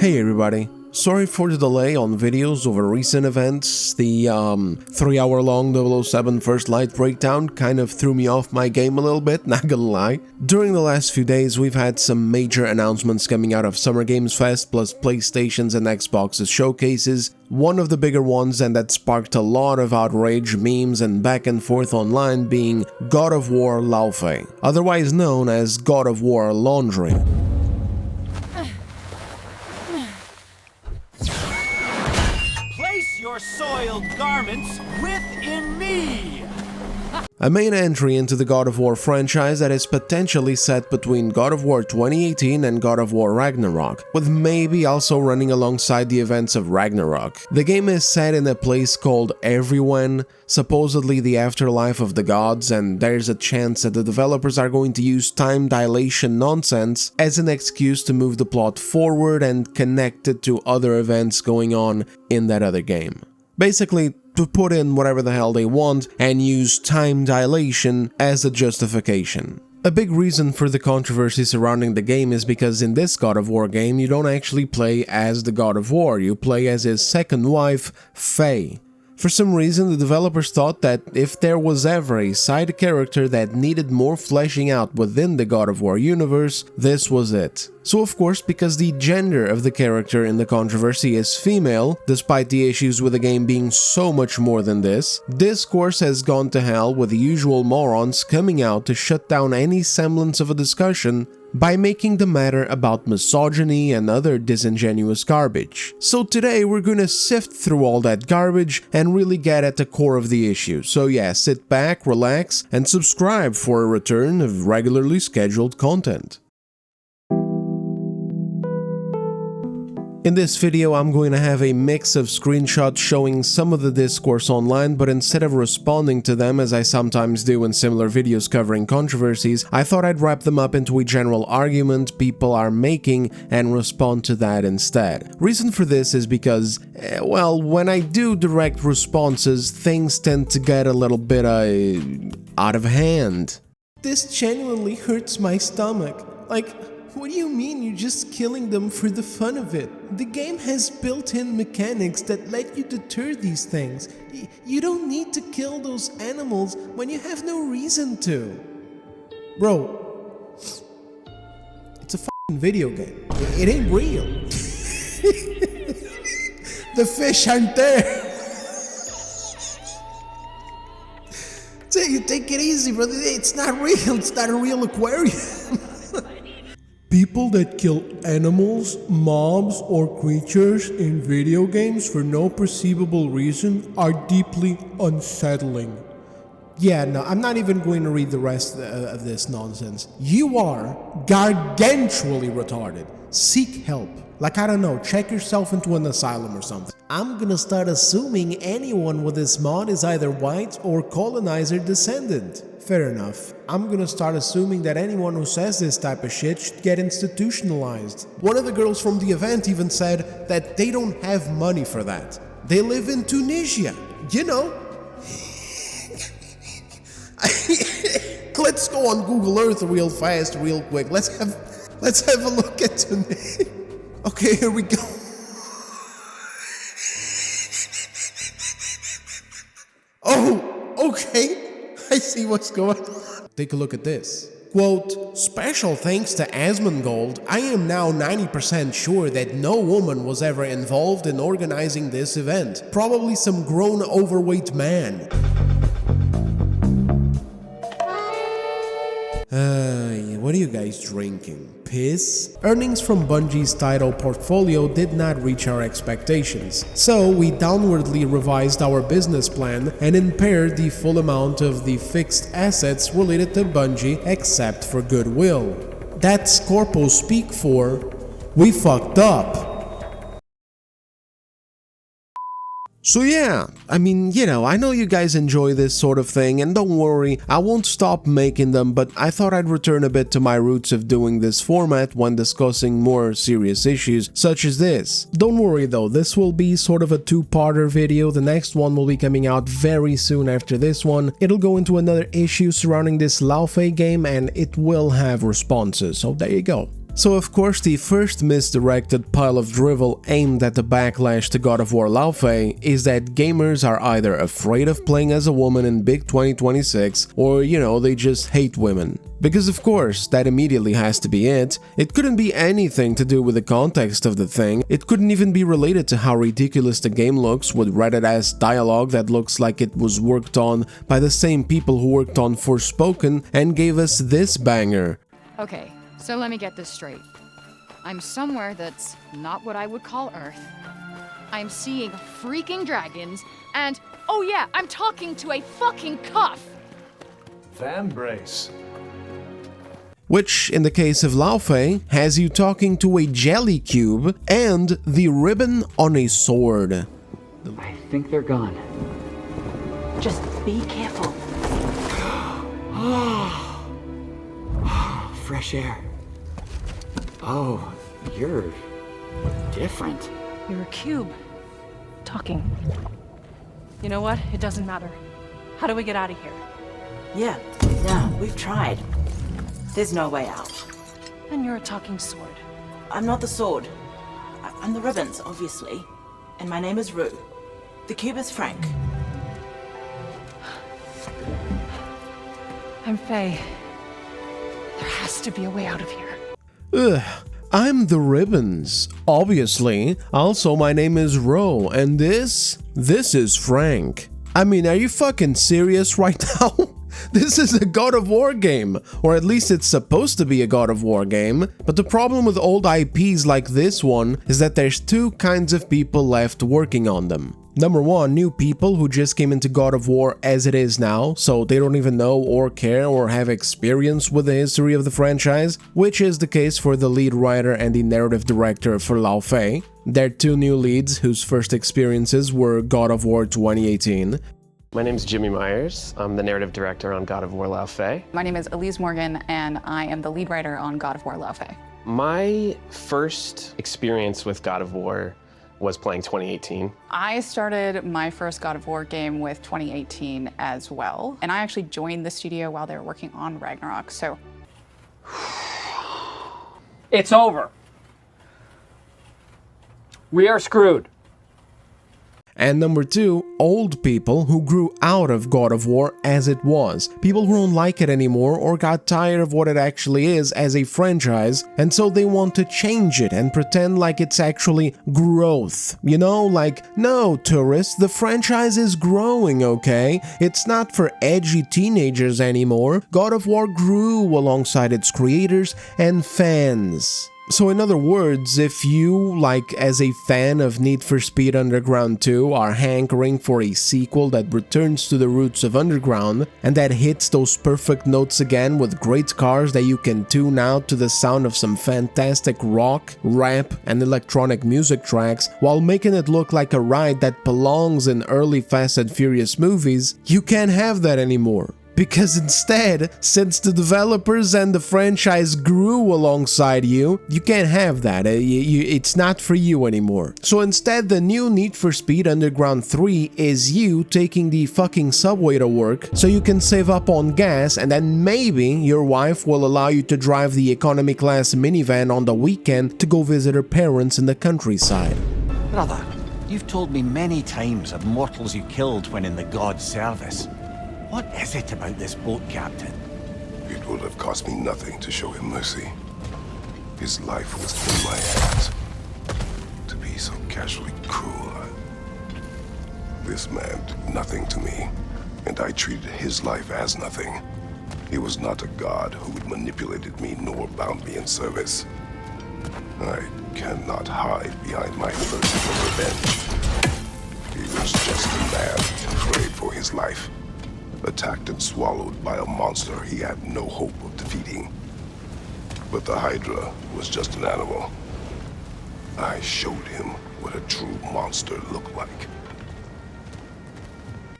Hey everybody, sorry for the delay on videos over recent events. The 3-hour-long 007 First Light breakdown kind of threw me off my game a little bit, not gonna lie. During the last few days we've had some major announcements coming out of Summer Games Fest plus PlayStation's and Xbox's showcases. One of the bigger ones and that sparked a lot of outrage, memes and back and forth online being God of War Laufey, otherwise known as God of War Laundry. Your soiled garments within me! A main entry into the God of War franchise that is potentially set between God of War 2018 and God of War Ragnarok, with maybe also running alongside the events of Ragnarok. The game is set in a place called wOmEn, supposedly the afterlife of the gods, and there's a chance that the developers are going to use time dilation nonsense as an excuse to move the plot forward and connect it to other events going on in that other game. Basically, to put in whatever the hell they want and use time dilation as a justification. A big reason for the controversy surrounding the game is because in this God of War game you don't actually play as the God of War, you play as his second wife, Faye. For some reason, the developers thought that if there was ever a side character that needed more fleshing out within the God of War universe, this was it. So of course, because the gender of the character in the controversy is female, despite the issues with the game being so much more than this, discourse has gone to hell with the usual morons coming out to shut down any semblance of a discussion by making the matter about misogyny and other disingenuous garbage. So today we're gonna sift through all that garbage and really get at the core of the issue. So yeah, sit back, relax, and subscribe for a return of regularly scheduled content. In this video, I'm going to have a mix of screenshots showing some of the discourse online, but instead of responding to them as I sometimes do in similar videos covering controversies, I thought I'd wrap them up into a general argument people are making and respond to that instead. Reason for this is because, well, when I do direct responses, things tend to get a little bit out of hand. This genuinely hurts my stomach. Like, what do you mean you're just killing them for the fun of it? The game has built-in mechanics that let you deter these things. You don't need to kill those animals when you have no reason to. Bro, it's a f***ing video game. It ain't real. The fish aren't there. Take it easy, brother. It's not real. It's not a real aquarium. People that kill animals, mobs, or creatures in video games for no perceivable reason are deeply unsettling. Yeah, no, I'm not even going to read the rest of this nonsense. You are gargantually retarded. Seek help. Like, I don't know, check yourself into an asylum or something. I'm gonna start assuming anyone with this mod is either white or colonizer descendant. Fair enough. I'm gonna start assuming that anyone who says this type of shit should get institutionalized. One of the girls from the event even said that they don't have money for that. They live in Tunisia, you know. Let's go on Google Earth real fast, real quick. Let's have a look at Tunisia. Okay, here we go. Oh, okay. I see what's going on. Take a look at this. Quote, special thanks to Asmongold, I am now 90% sure that no woman was ever involved in organizing this event. Probably some grown overweight man. What are you guys drinking? Piss? Earnings from Bungie's title portfolio did not reach our expectations, so we downwardly revised our business plan and impaired the full amount of the fixed assets related to Bungie except for goodwill. That's corpo speak for, we fucked up. So yeah, I mean, you know, I know you guys enjoy this sort of thing, and don't worry, I won't stop making them, but I thought I'd return a bit to my roots of doing this format when discussing more serious issues such as this. Don't worry though, this will be sort of a two-parter video. The next one will be coming out very soon after this one. It'll go into another issue surrounding this Laufey game and it will have responses, so there you go. So of course the first misdirected pile of drivel aimed at the backlash to God of War Laufey is that gamers are either afraid of playing as a woman in big 2026 or, you know, they just hate women. Because of course, that immediately has to be it. It couldn't be anything to do with the context of the thing. It couldn't even be related to how ridiculous the game looks with Reddit-ass dialogue that looks like it was worked on by the same people who worked on Forspoken and gave us this banger. Okay, so let me get this straight. I'm somewhere that's not what I would call Earth. I'm seeing freaking dragons, and oh yeah, I'm talking to a fucking cuff! Fan brace. Which, in the case of Laufey, has you talking to a jelly cube and the ribbon on a sword. I think they're gone. Just be careful. Fresh air. Oh, you're different. You're a cube. Talking. You know what? It doesn't matter. How do we get out of here? Yeah, we've tried. There's no way out. And you're a talking sword. I'm not the sword. I'm the ribbons, obviously. And my name is Rue. The cube is Frank. I'm Faye. There has to be a way out of here. Ugh. I'm the ribbons, obviously. Also, my name is Ro, and this is Frank. I mean, are you fucking serious right now? This is a God of War game, or at least it's supposed to be a God of War game, but the problem with old IPs like this one is that there's two kinds of people left working on them. Number one, new people who just came into God of War as it is now, so they don't even know or care or have experience with the history of the franchise, which is the case for the lead writer and the narrative director for Laufey. There are two new leads whose first experiences were God of War 2018. My name is Jimmy Myers. I'm the narrative director on God of War Laufey. My name is Elise Morgan, and I am the lead writer on God of War Laufey. My first experience with God of War was playing 2018. I started my first God of War game with 2018 as well, and I actually joined the studio while they were working on Ragnarok, so... It's over. We are screwed. And number two, old people who grew out of God of War as it was. People who don't like it anymore or got tired of what it actually is as a franchise, and so they want to change it and pretend like it's actually growth. You know, like, no, tourists, the franchise is growing, okay? It's not for edgy teenagers anymore. God of War grew alongside its creators and fans. So in other words, if you, like as a fan of Need for Speed Underground 2, are hankering for a sequel that returns to the roots of Underground, and that hits those perfect notes again with great cars that you can tune out to the sound of some fantastic rock, rap, and electronic music tracks, while making it look like a ride that belongs in early Fast and Furious movies, you can't have that anymore. Because instead, since the developers and the franchise grew alongside you, you can't have that. It's not for you anymore. So instead, the new Need for Speed Underground 3 is you taking the fucking subway to work so you can save up on gas, and then maybe your wife will allow you to drive the economy class minivan on the weekend to go visit her parents in the countryside. Brother, you've told me many times of mortals you killed when in the god's service. What is it about this boat captain? It would have cost me nothing to show him mercy. His life was in my hands. To be so casually cruel, This man did nothing to me, and I treated his life as nothing. He was not a god who had manipulated me nor bound me in service. I cannot hide behind my thirst for revenge. He was just a man afraid for his life. Attacked and swallowed by a monster he had no hope of defeating. But the Hydra was just an animal. I showed him what a true monster looked like.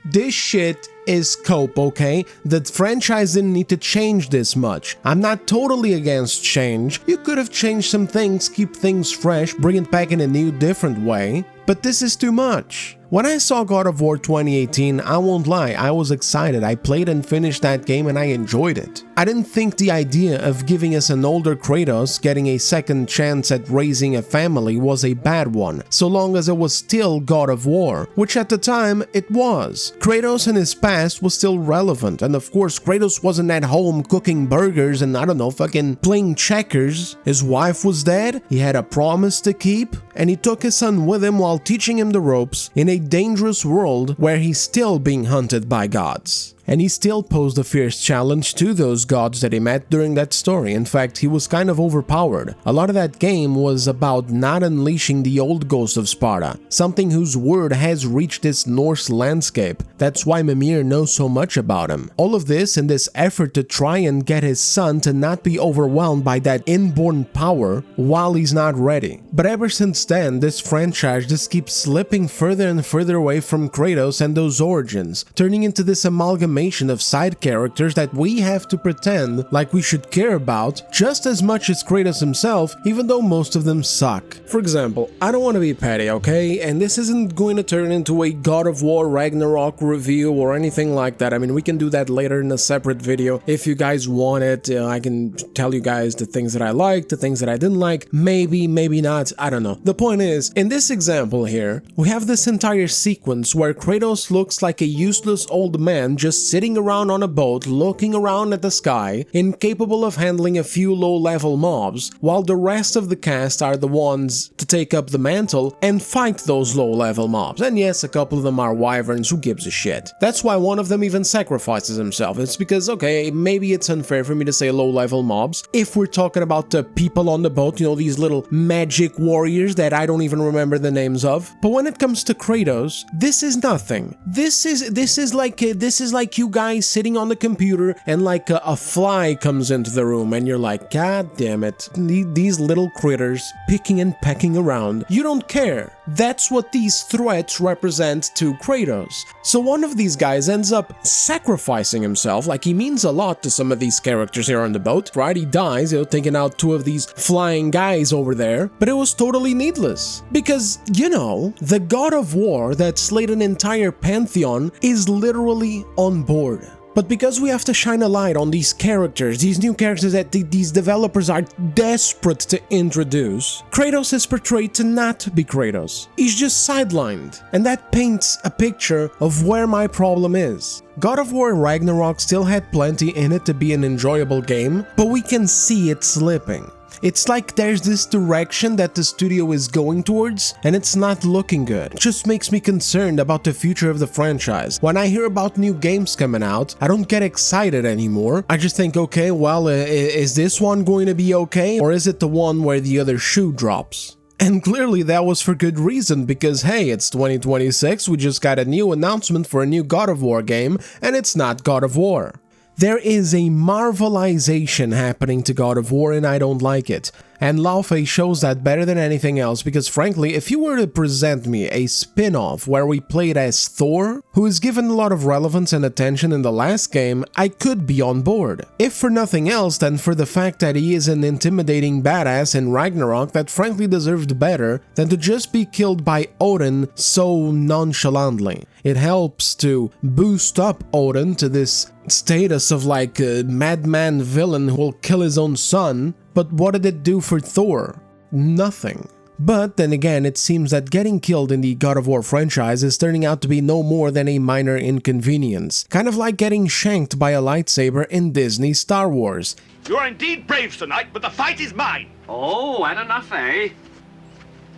This shit is cope, okay? The franchise didn't need to change this much. I'm not totally against change. You could have changed some things, keep things fresh, bring it back in a new, different way. But this is too much. When I saw God of War 2018, I won't lie, I was excited. I played and finished that game and I enjoyed it. I didn't think the idea of giving us an older Kratos getting a second chance at raising a family was a bad one, so long as it was still God of War, which at the time it was. Kratos in his past was still relevant, and of course Kratos wasn't at home cooking burgers and I don't know, fucking playing checkers. His wife was dead, he had a promise to keep, and he took his son with him while teaching him the ropes in a dangerous world where he's still being hunted by gods. And he still posed a fierce challenge to those gods that he met during that story. In fact, he was kind of overpowered. A lot of that game was about not unleashing the old ghost of Sparta, something whose word has reached this Norse landscape. That's why Mimir knows so much about him. All of this in this effort to try and get his son to not be overwhelmed by that inborn power while he's not ready. But ever since then, this franchise just keeps slipping further and further away from Kratos and those origins, turning into this amalgamation of side characters that we have to pretend like we should care about just as much as Kratos himself, even though most of them suck. For example, I don't want to be petty, okay? And this isn't going to turn into a God of War Ragnarok review or anything like that. I mean, we can do that later in a separate video if you guys want it. I can tell you guys the things that I liked, the things that I didn't like, maybe not, I don't know. The point is, in this example here, we have this entire sequence where Kratos looks like a useless old man just sitting around on a boat looking around at the sky, incapable of handling a few low-level mobs, while the rest of the cast are the ones to take up the mantle and fight those low-level mobs. And yes, a couple of them are wyverns, who gives a shit. That's why one of them even sacrifices himself. It's because, okay, maybe it's unfair for me to say low-level mobs if we're talking about the people on the boat, you know, these little magic warriors that I don't even remember the names of. But when it comes to Kratos, this is nothing. This is like you guys sitting on the computer and like a fly comes into the room and you're like, God damn it, these little critters picking and pecking around. You don't care. That's what these threats represent to Kratos. So one of these guys ends up sacrificing himself, like he means a lot to some of these characters here on the boat, right? He dies, you know, taking out two of these flying guys over there, but it was totally needless. Because, you know, the God of War that slayed an entire pantheon is literally on board. But because we have to shine a light on these characters, these new characters that these developers are desperate to introduce, Kratos is portrayed to not be Kratos. He's just sidelined. And that paints a picture of where my problem is. God of War Ragnarok still had plenty in it to be an enjoyable game, but we can see it slipping. It's like there's this direction that the studio is going towards, and it's not looking good. It just makes me concerned about the future of the franchise. When I hear about new games coming out, I don't get excited anymore. I just think, okay, well, is this one going to be okay? Or is it the one where the other shoe drops? And clearly that was for good reason, because hey, it's 2026, we just got a new announcement for a new God of War game, and it's not God of War. There is a Marvelization happening to God of War and I don't like it. And Laufey shows that better than anything else, because frankly, if you were to present me a spin-off where we played as Thor, who is given a lot of relevance and attention in the last game, I could be on board. If for nothing else, then for the fact that he is an intimidating badass in Ragnarok that frankly deserved better than to just be killed by Odin so nonchalantly. It helps to boost up Odin to this status of like a madman villain who will kill his own son. But what did it do for Thor? Nothing. But then again, it seems that getting killed in the God of War franchise is turning out to be no more than a minor inconvenience. Kind of like getting shanked by a lightsaber in Disney Star Wars. You are indeed brave tonight, but the fight is mine. Oh, had enough, eh?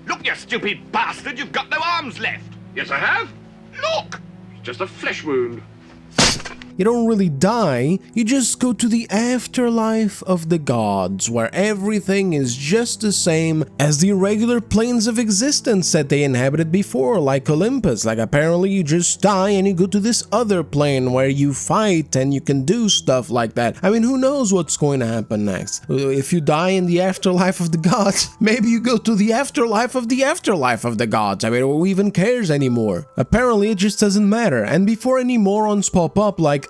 Look, you stupid bastard, you've got no arms left. Yes, I have. Look! It's just a flesh wound. You don't really die, you just go to the afterlife of the gods, where everything is just the same as the regular planes of existence that they inhabited before, like Olympus. Like apparently you just die and you go to this other plane where you fight and you can do stuff like that. I mean, who knows what's going to happen next? If you die in the afterlife of the gods, maybe you go to the afterlife of the gods. I mean, who even cares anymore? Apparently it just doesn't matter. And before any morons pop up like,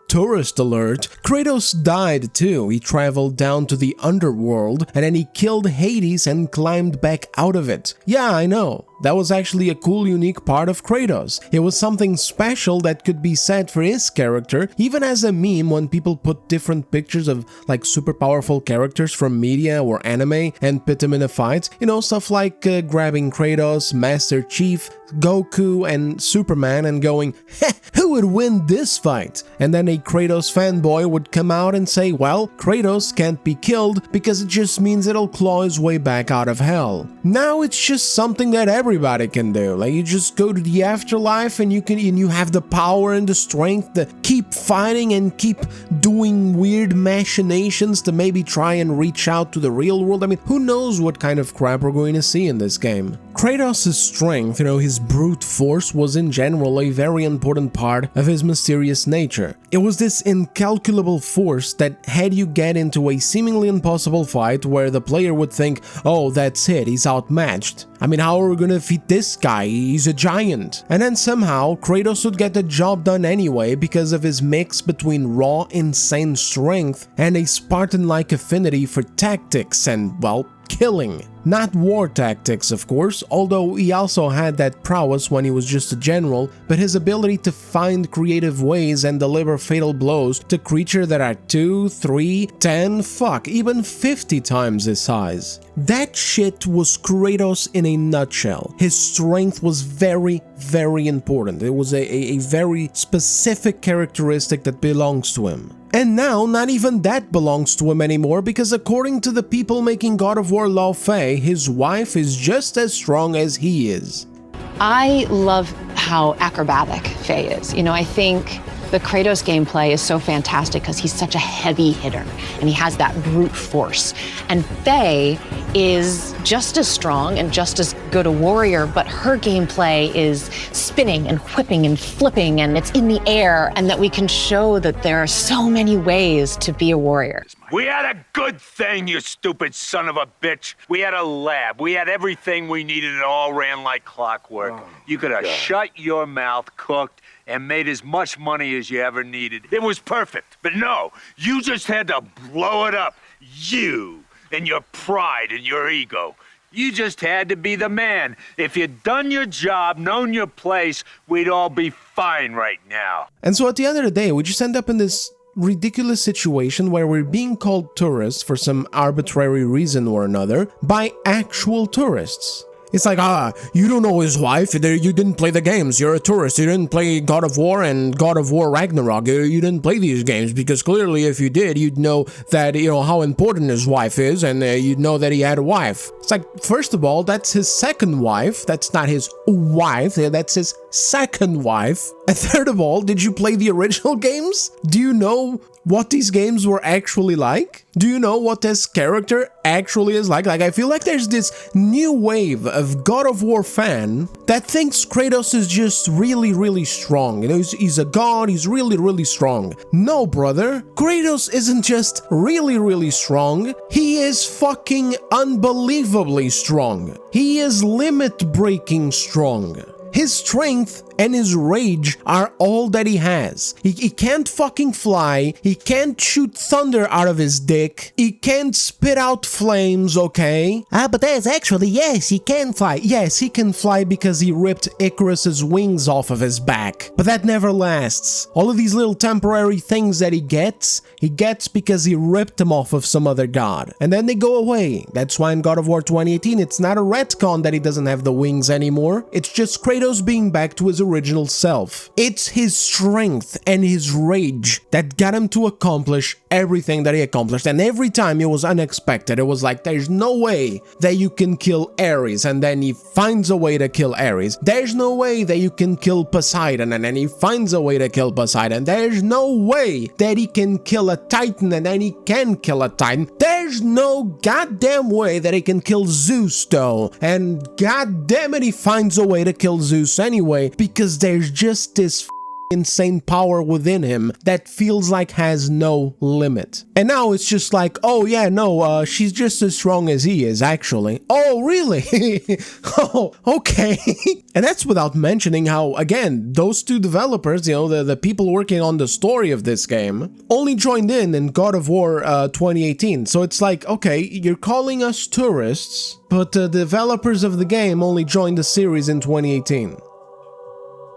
tourist alert, Kratos died too. He traveled down to the underworld and then he killed Hades and climbed back out of it. Yeah, I know. That was actually a cool, unique part of Kratos. It was something special that could be said for his character, even as a meme when people put different pictures of like super powerful characters from media or anime and put them in a fight. You know, stuff like grabbing Kratos, Master Chief, Goku and Superman and going, heh, who would win this fight? And then a Kratos fanboy would come out and say, well, Kratos can't be killed because it just means it'll claw his way back out of hell. Now it's just something that everybody can do. Like, you just go to the afterlife and you have the power and the strength to keep fighting and keep doing weird machinations to maybe try and reach out to the real world. I mean, who knows what kind of crap we're going to see in this game. Kratos' strength, you know, his brute force was in general a very important part of his mysterious nature. It was this incalculable force that had you get into a seemingly impossible fight where the player would think, oh, that's it, he's outmatched. I mean, how are we gonna defeat this guy? He's a giant. And then somehow, Kratos would get the job done anyway because of his mix between raw, insane strength and a Spartan-like affinity for tactics and, well, killing. Not war tactics, of course, although he also had that prowess when he was just a general, but his ability to find creative ways and deliver fatal blows to creatures that are 2, 3, 10, fuck, even 50 times his size. That shit was Kratos in a nutshell. His strength was very, very important. It was a very specific characteristic that belongs to him. And now, not even that belongs to him anymore, because according to the people making God of War Laufey, his wife is just as strong as he is. I love how acrobatic Faye is. You know, I think the Kratos gameplay is so fantastic because he's such a heavy hitter and he has that brute force. And Faye is just as strong and just as good a warrior, but her gameplay is spinning and whipping and flipping and it's in the air, and that we can show that there are so many ways to be a warrior. We had a good thing, you stupid son of a bitch. We had a lab. We had everything we needed. It all ran like clockwork. You could have shut your mouth, cooked, and made as much money as you ever needed. It was perfect. But no, you just had to blow it up. You and your pride and your ego. You just had to be the man. If you'd done your job, known your place, we'd all be fine right now. And so at the end of the day, we just end up in this ridiculous situation where we're being called tourists for some arbitrary reason or another by actual tourists. It's like, you don't know his wife, you didn't play the games, you're a tourist, you didn't play God of War and God of War Ragnarok, you didn't play these games, because clearly if you did, you'd know that, you know, how important his wife is, and you'd know that he had a wife. It's like, first of all, that's his second wife, that's not his wife, that's his second wife. And third of all, did you play the original games? Do you know what these games were actually like? Do you know what this character actually is like? Like, I feel like there's this new wave of God of War fan that thinks Kratos is just really, really strong. You know, he's a god, he's really, really strong. No, brother. Kratos isn't just really, really strong. He is fucking unbelievably strong. He is limit-breaking strong. His strength and his rage are all that he has. He can't fucking fly, he can't shoot thunder out of his dick, he can't spit out flames, okay? But that's actually, yes, he can fly. Yes, he can fly because he ripped Icarus's wings off of his back. But that never lasts. All of these little temporary things that he gets because he ripped them off of some other god. And then they go away. That's why in God of War 2018, it's not a retcon that he doesn't have the wings anymore. It's just Kratos being back to his original self. It's his strength and his rage that got him to accomplish everything that he accomplished, and every time it was unexpected. It was like, there's no way that you can kill Ares, and then he finds a way to kill Ares. There's no way that you can kill Poseidon, and then he finds a way to kill Poseidon. There's no way that he can kill a Titan, and then he can kill a Titan. There's no goddamn way that he can kill Zeus, though, and goddamn it, he finds a way to kill Zeus anyway, because there's just this insane power within him that feels like has no limit. And now it's just like, oh yeah, no, she's just as strong as he is, actually. Oh, really? Oh, okay. And that's without mentioning how, again, those two developers, you know, the people working on the story of this game, only joined in God of War 2018. So it's like, okay, you're calling us tourists, but the developers of the game only joined the series in 2018.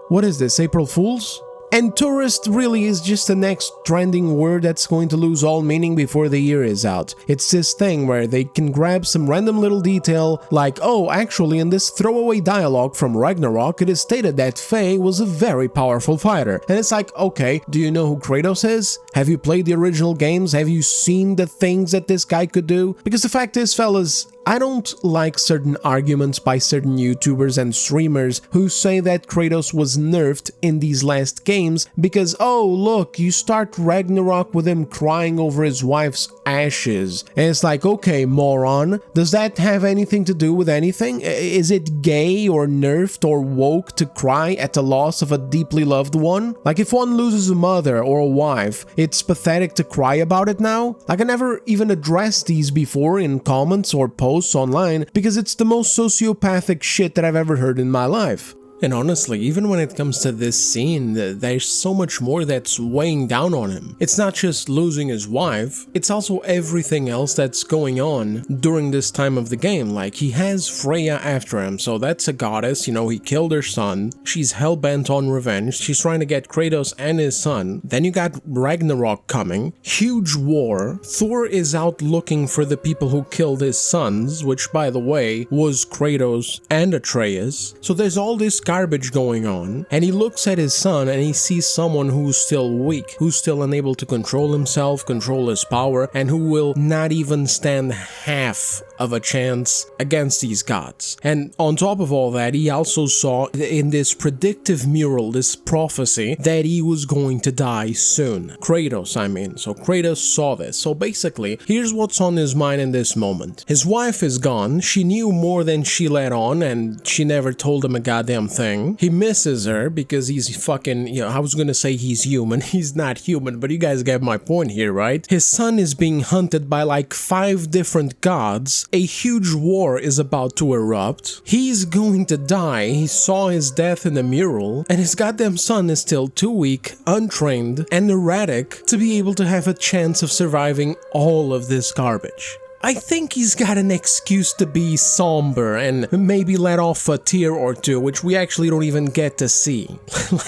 What is this, April Fools? And tourist really is just the next trending word that's going to lose all meaning before the year is out. It's this thing where they can grab some random little detail like, oh, actually in this throwaway dialogue from Ragnarok, it is stated that Faye was a very powerful fighter. And it's like, okay, do you know who Kratos is? Have you played the original games? Have you seen the things that this guy could do? Because the fact is, fellas, I don't like certain arguments by certain YouTubers and streamers who say that Kratos was nerfed in these last games because, oh look, you start Ragnarok with him crying over his wife's ashes. And it's like, okay, moron, does that have anything to do with anything? Is it gay or nerfed or woke to cry at the loss of a deeply loved one? Like, if one loses a mother or a wife, it's pathetic to cry about it now? Like, I never even addressed these before in comments or posts online because it's the most sociopathic shit that I've ever heard in my life. And honestly, even when it comes to this scene, there's so much more that's weighing down on him. It's not just losing his wife, it's also everything else that's going on during this time of the game. Like, he has Freya after him, so that's a goddess, you know, he killed her son, she's hell-bent on revenge, she's trying to get Kratos and his son. Then you got Ragnarok coming, huge war, Thor is out looking for the people who killed his sons, which by the way, was Kratos and Atreus. So there's all this garbage going on, and he looks at his son and he sees someone who's still weak, who's still unable to control himself, control his power, and who will not even stand half of a chance against these gods. And on top of all that, he also saw in this predictive mural, this prophecy, that he was going to die soon. Kratos, I mean. So Kratos saw this. So basically, here's what's on his mind in this moment. His wife is gone, she knew more than she let on, and she never told him a goddamn thing. He misses her because he's fucking, you know, I was gonna say he's human, he's not human, but you guys get my point here, right? His son is being hunted by like 5 different gods, a huge war is about to erupt, he's going to die, he saw his death in the mural, and his goddamn son is still too weak, untrained, and erratic to be able to have a chance of surviving all of this garbage. I think he's got an excuse to be somber and maybe let off a tear or two, which we actually don't even get to see.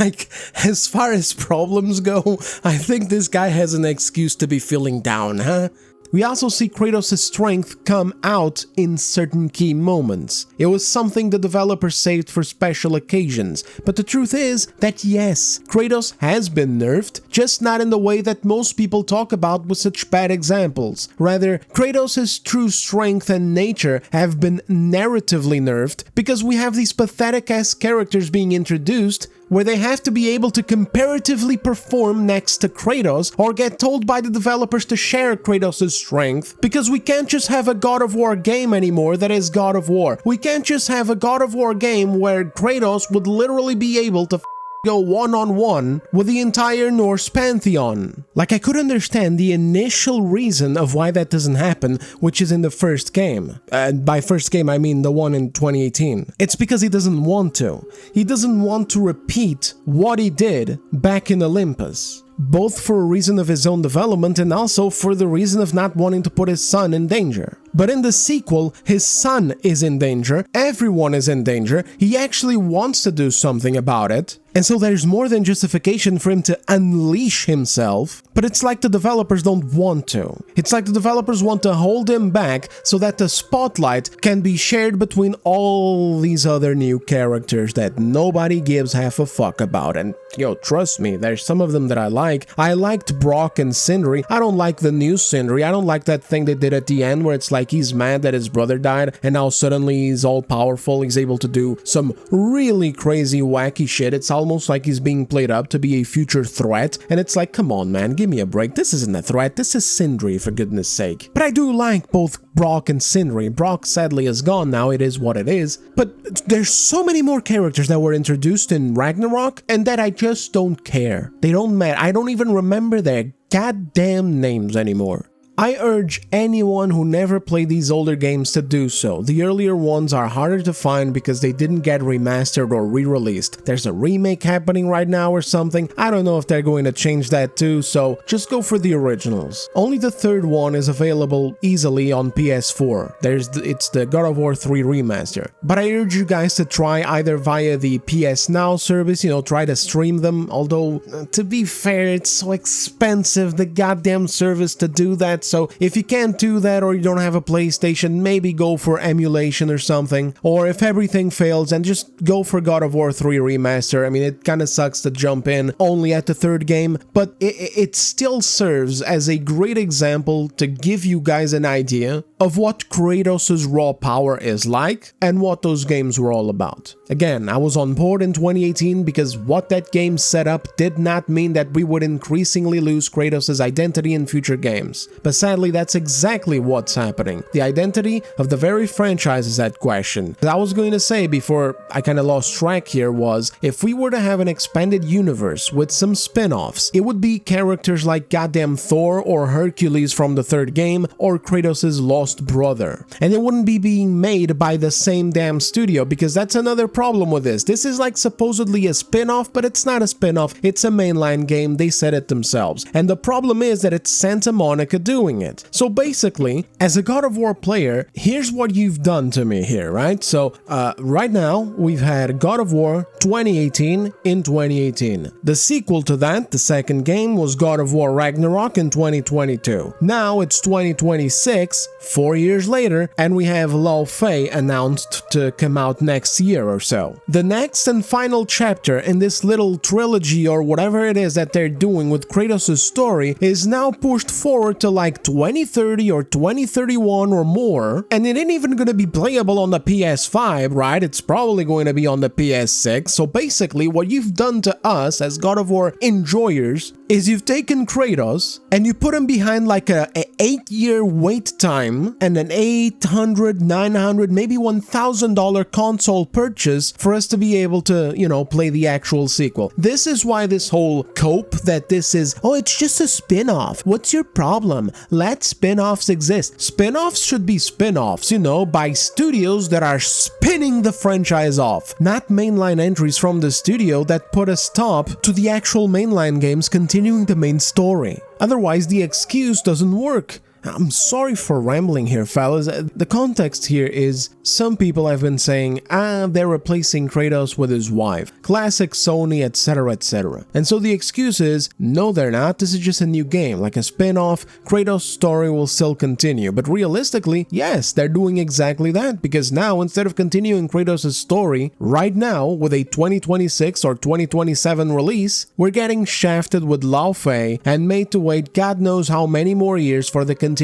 Like, as far as problems go, I think this guy has an excuse to be feeling down, huh? We also see Kratos' strength come out in certain key moments. It was something the developer saved for special occasions, but the truth is that yes, Kratos has been nerfed, just not in the way that most people talk about with such bad examples. Rather, Kratos' true strength and nature have been narratively nerfed because we have these pathetic-ass characters being introduced where they have to be able to comparatively perform next to Kratos or get told by the developers to share Kratos' strength, because we can't just have a God of War game anymore that is God of War. We can't just have a God of War game where Kratos would literally be able to go one-on-one with the entire Norse pantheon. Like, I could understand the initial reason of why that doesn't happen, which is in the first game. By first game, I mean the one in 2018. It's because he doesn't want to. He doesn't want to repeat what he did back in Olympus. Both for a reason of his own development and also for the reason of not wanting to put his son in danger. But in the sequel, his son is in danger, everyone is in danger, he actually wants to do something about it, and so there's more than justification for him to unleash himself, but it's like the developers don't want to. It's like the developers want to hold him back so that the spotlight can be shared between all these other new characters that nobody gives half a fuck about. And yo, trust me, there's some of them that I like. I liked Brock and Sindri. I don't like the new Sindri. I don't like that thing they did at the end where it's like like he's mad that his brother died and now suddenly he's all powerful, he's able to do some really crazy wacky shit. It's almost like he's being played up to be a future threat, and it's like, come on man, give me a break, this isn't a threat, this is Sindri for goodness sake. But I do like both Brok and Sindri. Brok sadly is gone now, it is what it is, but there's so many more characters that were introduced in Ragnarok and that I just don't care. They don't matter, I don't even remember their goddamn names anymore. I urge anyone who never played these older games to do so. The earlier ones are harder to find because they didn't get remastered or re-released. There's a remake happening right now or something. I don't know if they're going to change that too, so just go for the originals. Only the third one is available easily on PS4. It's the God of War 3 remaster. But I urge you guys to try either via the PS Now service, try to stream them, although to be fair, it's so expensive, the goddamn service, to do that. So if you can't do that or you don't have a PlayStation, maybe go for emulation or something. Or if everything fails, then just go for God of War 3 Remaster. I mean, it kind of sucks to jump in only at the third game, but it still serves as a great example to give you guys an idea of what Kratos' raw power is like and what those games were all about. Again, I was on board in 2018 because what that game set up did not mean that we would increasingly lose Kratos' identity in future games. But sadly, that's exactly what's happening. The identity of the very franchise is at question. What I was going to say before I kind of lost track here was, if we were to have an expanded universe with some spin-offs, it would be characters like goddamn Thor or Hercules from the third game, or Kratos' lost brother. And it wouldn't be being made by the same damn studio, because that's another problem with this. This is like supposedly a spin-off, but it's not a spin-off, it's a mainline game, they said it themselves. And the problem is that it's Santa Monica doing it. So basically, as a God of War player, here's what you've done to me here, right? So right now, we've had God of War 2018 in 2018. The sequel to that, the second game, was God of War Ragnarok in 2022. Now it's 2026, 4 years later, and we have Laufey announced to come out next year or so. The next and final chapter in this little trilogy or whatever it is that they're doing with Kratos' story is now pushed forward to like 2030 or 2031 or more, and it ain't even going to be playable on the PS5, right? It's probably going to be on the PS6. So basically, what you've done to us as God of War enjoyers is you've taken Kratos and you put him behind like a 8-year wait time and an $800, $900, maybe $1,000 console purchase for us to be able to, play the actual sequel. This is why this whole cope that this is, oh, it's just a spin-off. What's your problem? Let spin-offs exist. Spin-offs should be spin-offs, by studios that are spinning the franchise off, not mainline entries from the studio that put a stop to the actual mainline games continuing the main story. Otherwise, the excuse doesn't work. I'm sorry for rambling here, fellas. The context here is some people have been saying, they're replacing Kratos with his wife. Classic Sony, etc, etc. And so the excuse is, no they're not, this is just a new game, like a spin-off, Kratos' story will still continue. But realistically, yes, they're doing exactly that, because now, instead of continuing Kratos' story, right now, with a 2026 or 2027 release, we're getting shafted with Laufey and made to wait God knows how many more years for the continuation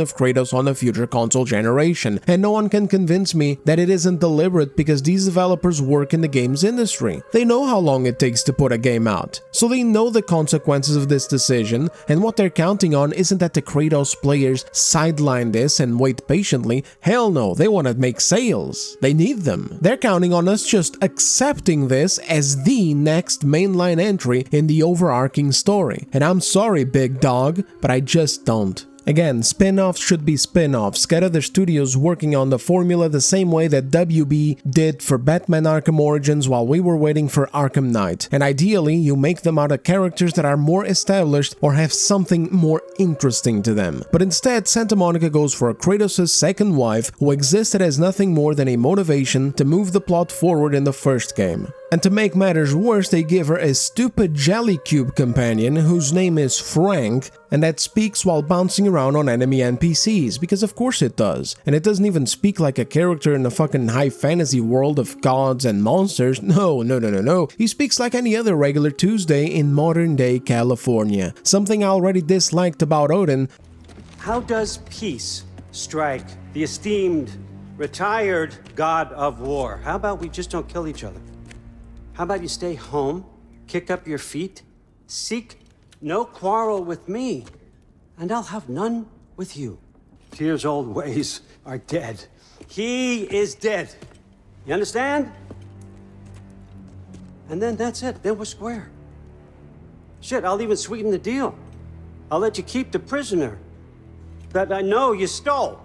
of Kratos on a future console generation, and no one can convince me that it isn't deliberate, because these developers work in the games industry. They know how long it takes to put a game out, so they know the consequences of this decision, and what they're counting on isn't that the Kratos players sideline this and wait patiently. Hell no, they want to make sales. They need them. They're counting on us just accepting this as the next mainline entry in the overarching story. And I'm sorry, big dog, but I just don't. Again, spin-offs should be spin-offs. Get other studios working on the formula the same way that WB did for Batman Arkham Origins while we were waiting for Arkham Knight. And ideally, you make them out of characters that are more established or have something more interesting to them. But instead, Santa Monica goes for Kratos' second wife, who existed as nothing more than a motivation to move the plot forward in the first game. And to make matters worse, they give her a stupid jelly cube companion whose name is Frank, and that speaks while bouncing around on enemy NPCs, because of course it does. And it doesn't even speak like a character in a fucking high fantasy world of gods and monsters. No. He speaks like any other regular Tuesday in modern day California. Something I already disliked about Odin. How does peace strike, the esteemed, retired God of War. How about we just don't kill each other? How about you stay home, kick up your feet, seek no quarrel with me, and I'll have none with you. Tyr's old ways are dead. He is dead. You understand? And then that's it. Then we're square. Shit, I'll even sweeten the deal. I'll let you keep the prisoner that I know you stole.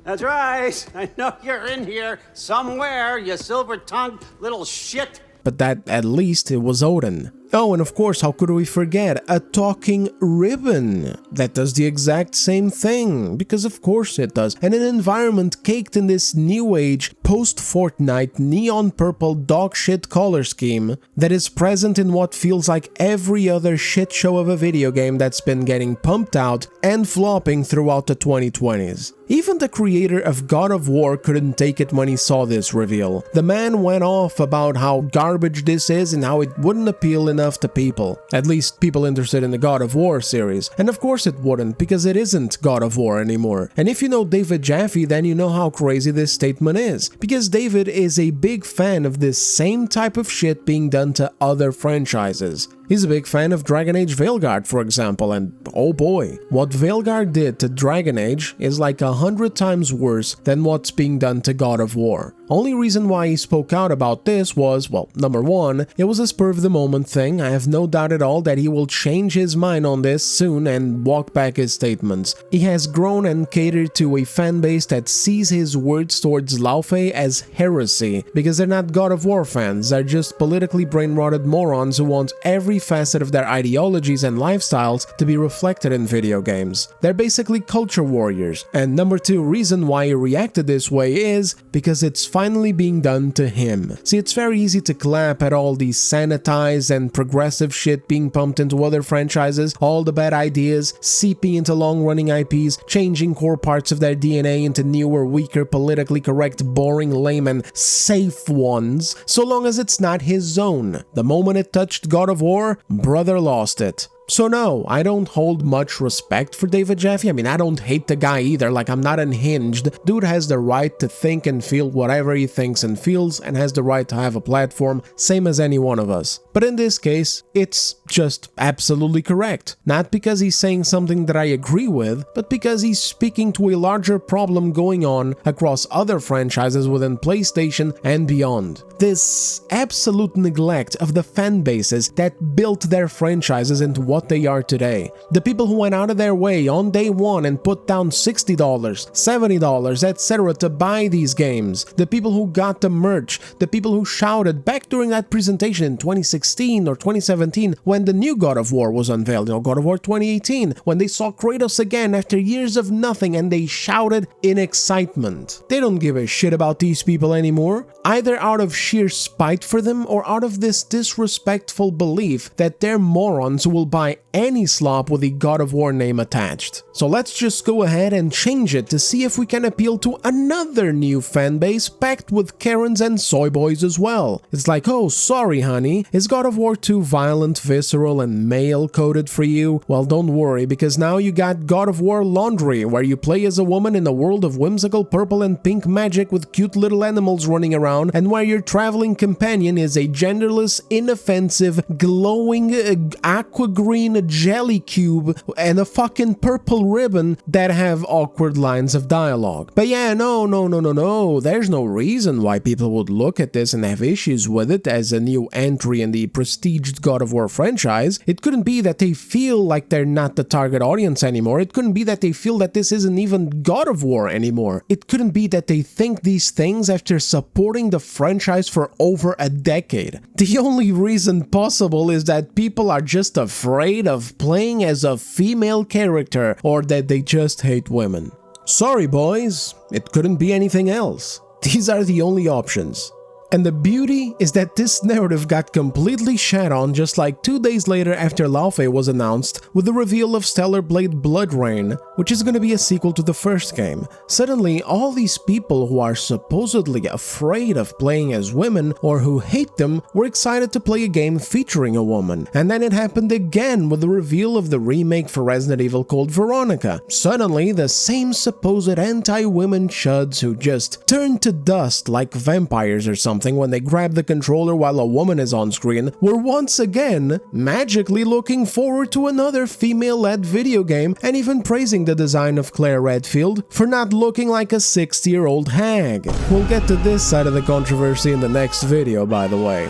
That's right. I know you're in here somewhere, you silver-tongued little shit. But that, at least, it was Odin. Oh, and of course, how could we forget a talking ribbon that does the exact same thing, because of course it does, and an environment caked in this new age, post-Fortnite, neon purple dog shit color scheme that is present in what feels like every other shit show of a video game that's been getting pumped out and flopping throughout the 2020s. Even the creator of God of War couldn't take it when he saw this reveal. The man went off about how garbage this is and how it wouldn't appeal enough to people. At least people interested in the God of War series. And of course it wouldn't, because it isn't God of War anymore. And if you know David Jaffe, then you know how crazy this statement is. Because David is a big fan of this same type of shit being done to other franchises. He's a big fan of Dragon Age Veilguard, for example, and oh boy, what Veilguard did to Dragon Age is like 100 times worse than what's being done to God of War. Only reason why he spoke out about this was, well, number one, it was a spur of the moment thing. I have no doubt at all that he will change his mind on this soon and walk back his statements. He has grown and catered to a fanbase that sees his words towards Laufey as heresy, because they're not God of War fans, they're just politically brain-rotted morons who want every facet of their ideologies and lifestyles to be reflected in video games. They're basically culture warriors. And number two reason why he reacted this way is because it's finally being done to him. See, it's very easy to clap at all these sanitized and progressive shit being pumped into other franchises, all the bad ideas, seeping into long-running IPs, changing core parts of their DNA into newer, weaker, politically correct, boring, lame, and safe ones, so long as it's not his zone. The moment it touched God of War, brother lost it. So no, I don't hold much respect for David Jaffe. I mean, I don't hate the guy either, like I'm not unhinged. Dude has the right to think and feel whatever he thinks and feels, and has the right to have a platform, same as any one of us. But in this case, it's just absolutely correct. Not because he's saying something that I agree with, but because he's speaking to a larger problem going on across other franchises within PlayStation and beyond. This absolute neglect of the fan bases that built their franchises into what they are today. The people who went out of their way on day one and put down $60, $70, etc. to buy these games. The people who got the merch. The people who shouted back during that presentation in 2016 or 2017 when the new God of War was unveiled, God of War 2018, when they saw Kratos again after years of nothing and they shouted in excitement. They don't give a shit about these people anymore, either out of sheer spite for them or out of this disrespectful belief that they're morons who will buy any slop with the God of War name attached. So let's just go ahead and change it to see if we can appeal to another new fanbase packed with Karens and soy boys as well. It's like, oh, sorry honey, is God of War too violent, visceral, and male-coded for you? Well, don't worry, because now you got God of War Laundry, where you play as a woman in a world of whimsical purple and pink magic with cute little animals running around, and where your traveling companion is a genderless, inoffensive, glowing aqua green jelly cube and a fucking purple ribbon that have awkward lines of dialogue. But yeah, no, there's no reason why people would look at this and have issues with it as a new entry in the prestiged God of War franchise. It couldn't be that they feel like they're not the target audience anymore. It couldn't be that they feel that this isn't even God of War anymore. It couldn't be that they think these things after supporting the franchise for over a decade. The only reason possible is that people are just afraid of playing as a female character, or that they just hate women. Sorry boys, it couldn't be anything else. These are the only options. And the beauty is that this narrative got completely shat on just like 2 days later after Laufey was announced with the reveal of Stellar Blade Blood Rain, which is going to be a sequel to the first game. Suddenly, all these people who are supposedly afraid of playing as women or who hate them were excited to play a game featuring a woman. And then it happened again with the reveal of the remake for Resident Evil called Veronica. Suddenly, the same supposed anti-women chuds who just turn to dust like vampires or something when they grab the controller while a woman is on screen were once again magically looking forward to another female-led video game and even praising the design of Claire Redfield for not looking like a 60-year-old hag. We'll get to this side of the controversy in the next video, by the way.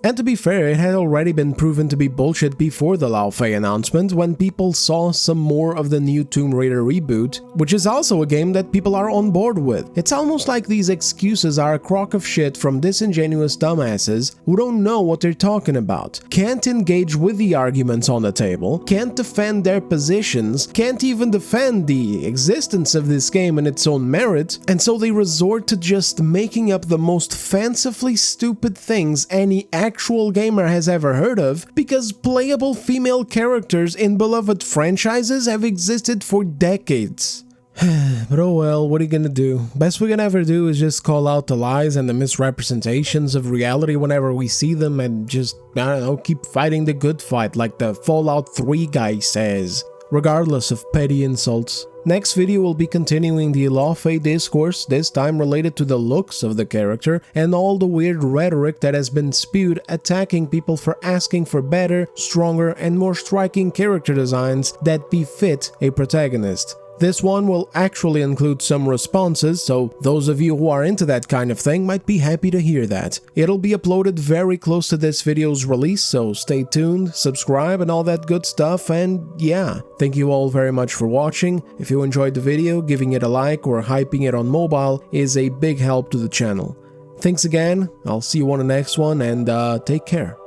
And to be fair, it had already been proven to be bullshit before the Laufey announcement when people saw some more of the new Tomb Raider reboot, which is also a game that people are on board with. It's almost like these excuses are a crock of shit from disingenuous dumbasses who don't know what they're talking about, can't engage with the arguments on the table, can't defend their positions, can't even defend the existence of this game in its own merit, and so they resort to just making up the most fancifully stupid things any actual gamer has ever heard of, because playable female characters in beloved franchises have existed for decades. But oh well, what are you gonna do? Best we can ever do is just call out the lies and the misrepresentations of reality whenever we see them and just, I don't know, keep fighting the good fight like the Fallout 3 guy says, regardless of petty insults. Next video will be continuing the Laufey discourse, this time related to the looks of the character and all the weird rhetoric that has been spewed attacking people for asking for better, stronger and more striking character designs that befit a protagonist. This one will actually include some responses, so those of you who are into that kind of thing might be happy to hear that. It'll be uploaded very close to this video's release, so stay tuned, subscribe and all that good stuff, and yeah, thank you all very much for watching. If you enjoyed the video, giving it a like or hyping it on mobile is a big help to the channel. Thanks again, I'll see you on the next one, and take care.